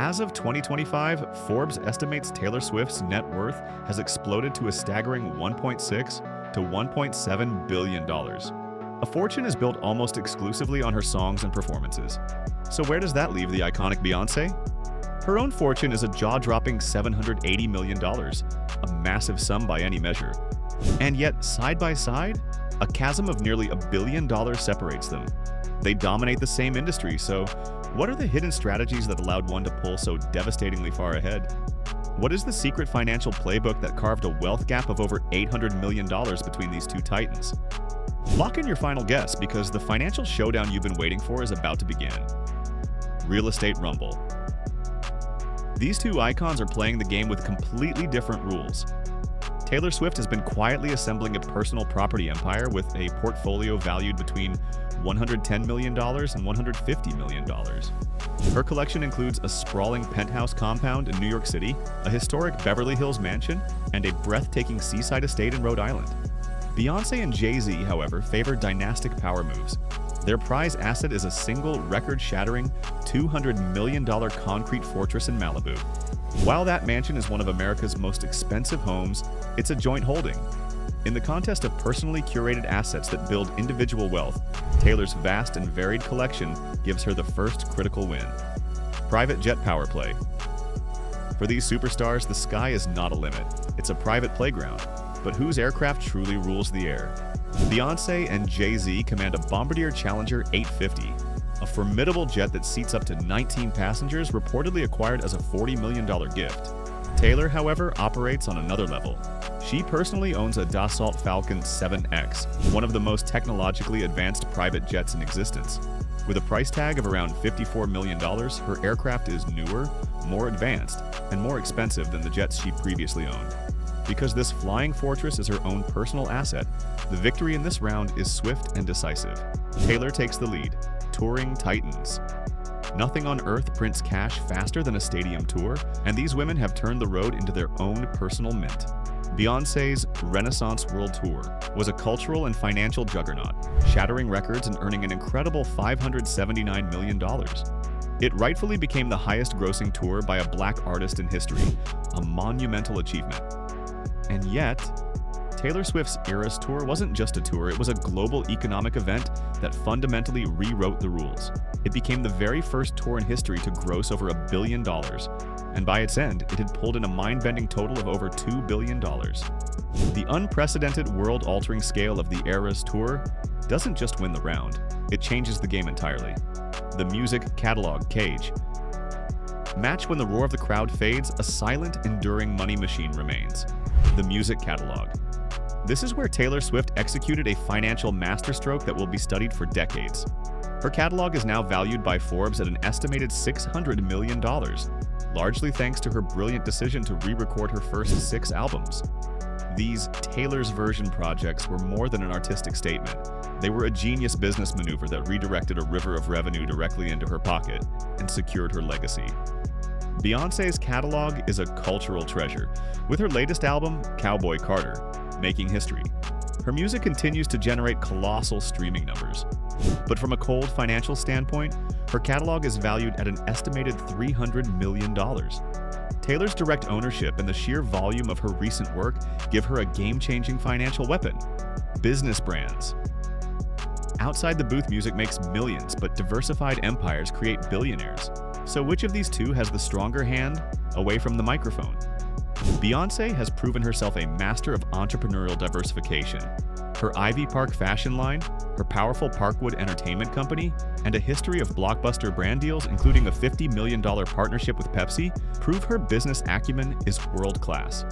As of 2025, Forbes estimates Taylor Swift's net worth has exploded to a staggering $1.6 to $1.7 billion. A fortune is built almost exclusively on her songs and performances. So where does that leave the iconic Beyoncé? Her own fortune is a jaw-dropping $780 million, a massive sum by any measure. And yet, side by side, a chasm of nearly $1 billion separates them. They dominate the same industry, so what are the hidden strategies that allowed one to pull so devastatingly far ahead? What is the secret financial playbook that carved a wealth gap of over $800 million between these two titans? Lock in your final guess, because the financial showdown you've been waiting for is about to begin. Real estate rumble. These two icons are playing the game with completely different rules. Taylor Swift has been quietly assembling a personal property empire with a portfolio valued between $110 million and $150 million. Her collection includes a sprawling penthouse compound in New York City, a historic Beverly Hills mansion, and a breathtaking seaside estate in Rhode Island. Beyoncé and Jay-Z, however, favor dynastic power moves. Their prize asset is a single, record-shattering $200 million concrete fortress in Malibu. While that mansion is one of America's most expensive homes, it's a joint holding. In the contest of personally curated assets that build individual wealth, Taylor's vast and varied collection gives her the first critical win. Private jet power play. For these superstars, the sky is not a limit. It's a private playground. But whose aircraft truly rules the air? Beyoncé and Jay-Z command a Bombardier Challenger 850, a formidable jet that seats up to 19 passengers, reportedly acquired as a $40 million gift. Taylor, however, operates on another level. She personally owns a Dassault Falcon 7X, one of the most technologically advanced private jets in existence. With a price tag of around $54 million, her aircraft is newer, more advanced, and more expensive than the jets she previously owned. Because this flying fortress is her own personal asset, the victory in this round is swift and decisive. Taylor takes the lead. Touring titans. Nothing on earth prints cash faster than a stadium tour, and these women have turned the road into their own personal mint. Beyoncé's Renaissance World Tour was a cultural and financial juggernaut, shattering records and earning an incredible $579 million. It rightfully became the highest-grossing tour by a Black artist in history, a monumental achievement. And yet, Taylor Swift's Eras Tour wasn't just a tour, it was a global economic event that fundamentally rewrote the rules. It became the very first tour in history to gross over $1 billion, and by its end, it had pulled in a mind-bending total of over $2 billion. The unprecedented world-altering scale of the Eras Tour doesn't just win the round, it changes the game entirely. The music catalog cage. Match when the roar of the crowd fades, a silent, enduring money machine remains. The music catalog. This is where Taylor Swift executed a financial masterstroke that will be studied for decades. Her catalog is now valued by Forbes at an estimated $600 million, largely thanks to her brilliant decision to re-record her first 6 albums. These Taylor's version projects were more than an artistic statement. They were a genius business maneuver that redirected a river of revenue directly into her pocket and secured her legacy. Beyoncé's catalog is a cultural treasure, with her latest album, Cowboy Carter, making history. Her music continues to generate colossal streaming numbers. But from a cold financial standpoint, her catalog is valued at an estimated $300 million. Taylor's direct ownership and the sheer volume of her recent work give her a game-changing financial weapon: business brands. Outside the booth, music makes millions, but diversified empires create billionaires. So which of these two has the stronger hand away from the microphone? Beyoncé has proven herself a master of entrepreneurial diversification. Her Ivy Park fashion line, her powerful Parkwood entertainment company, and a history of blockbuster brand deals, including a $50 million partnership with Pepsi, prove her business acumen is world-class.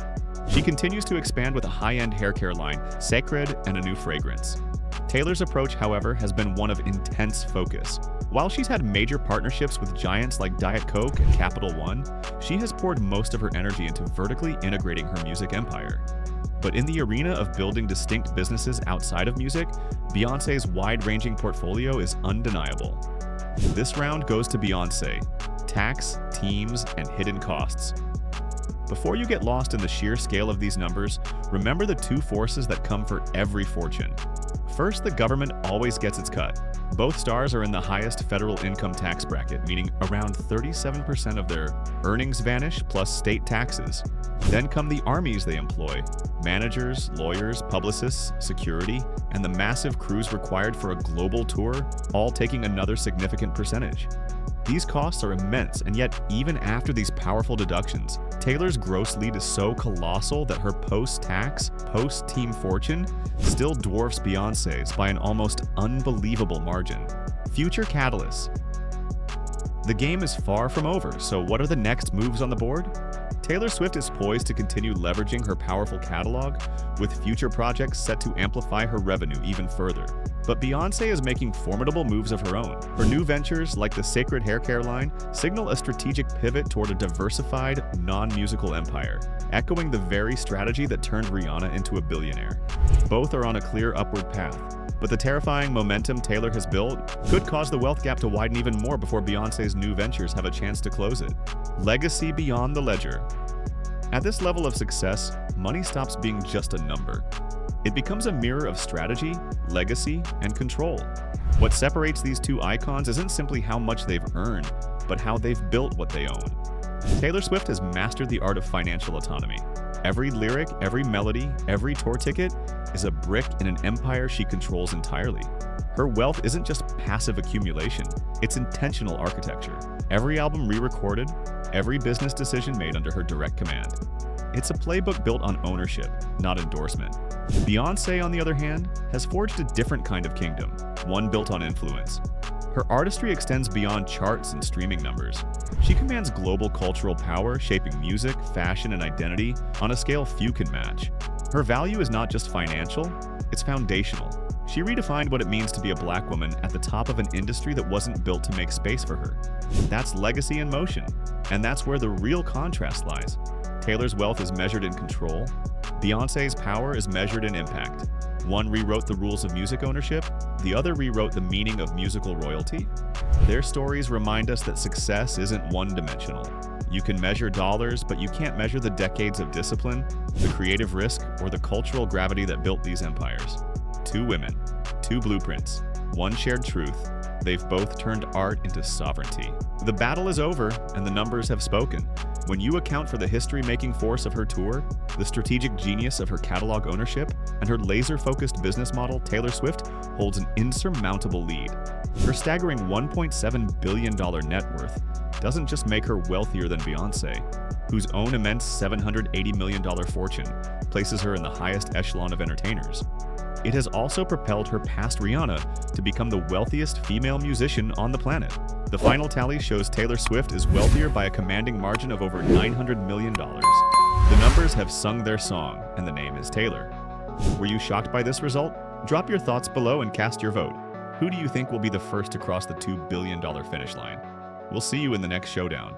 She continues to expand with a high-end haircare line, Sacred, and a new fragrance. Taylor's approach, however, has been one of intense focus. While she's had major partnerships with giants like Diet Coke and Capital One, she has poured most of her energy into vertically integrating her music empire. But in the arena of building distinct businesses outside of music, Beyoncé's wide-ranging portfolio is undeniable. This round goes to Beyoncé: tax, teams, and hidden costs. Before you get lost in the sheer scale of these numbers, remember the two forces that come for every fortune. First, the government always gets its cut. Both stars are in the highest federal income tax bracket, meaning around 37% of their earnings vanish plus state taxes. Then come the armies they employ: managers, lawyers, publicists, security, and the massive crews required for a global tour, all taking another significant percentage. These costs are immense, and yet even after these powerful deductions, Taylor's gross lead is so colossal that her post-tax, post-team fortune still dwarfs Beyoncé's by an almost unbelievable margin. Future catalysts. The game is far from over, so what are the next moves on the board? Taylor Swift is poised to continue leveraging her powerful catalog, with future projects set to amplify her revenue even further. But Beyoncé is making formidable moves of her own. Her new ventures, like the Sacred Hair Care line, signal a strategic pivot toward a diversified, non-musical empire, echoing the very strategy that turned Rihanna into a billionaire. Both are on a clear upward path, but the terrifying momentum Taylor has built could cause the wealth gap to widen even more before Beyoncé's new ventures have a chance to close it. Legacy beyond the ledger. At this level of success, money stops being just a number. It becomes a mirror of strategy, legacy, and control. What separates these two icons isn't simply how much they've earned, but how they've built what they own. Taylor Swift has mastered the art of financial autonomy. Every lyric, every melody, every tour ticket is a brick in an empire she controls entirely. Her wealth isn't just passive accumulation, it's intentional architecture. Every album re-recorded, every business decision made under her direct command. It's a playbook built on ownership, not endorsement. Beyoncé, on the other hand, has forged a different kind of kingdom, one built on influence. Her artistry extends beyond charts and streaming numbers. She commands global cultural power, shaping music, fashion, and identity on a scale few can match. Her value is not just financial, it's foundational. She redefined what it means to be a Black woman at the top of an industry that wasn't built to make space for her. That's legacy in motion, and that's where the real contrast lies. Taylor's wealth is measured in control. Beyoncé's power is measured in impact. One rewrote the rules of music ownership, the other rewrote the meaning of musical royalty. Their stories remind us that success isn't one-dimensional. You can measure dollars, but you can't measure the decades of discipline, the creative risk, or the cultural gravity that built these empires. Two women, two blueprints, one shared truth. They've both turned art into sovereignty. The battle is over, and the numbers have spoken. When you account for the history-making force of her tour, the strategic genius of her catalog ownership, and her laser-focused business model, Taylor Swift holds an insurmountable lead. Her staggering $1.7 billion net worth doesn't just make her wealthier than Beyoncé, whose own immense $780 million fortune places her in the highest echelon of entertainers. It has also propelled her past Rihanna to become the wealthiest female musician on the planet. The final tally shows Taylor Swift is wealthier by a commanding margin of over $900 million. The numbers have sung their song, and the name is Taylor. Were you shocked by this result? Drop your thoughts below and cast your vote. Who do you think will be the first to cross the $2 billion finish line? We'll see you in the next showdown.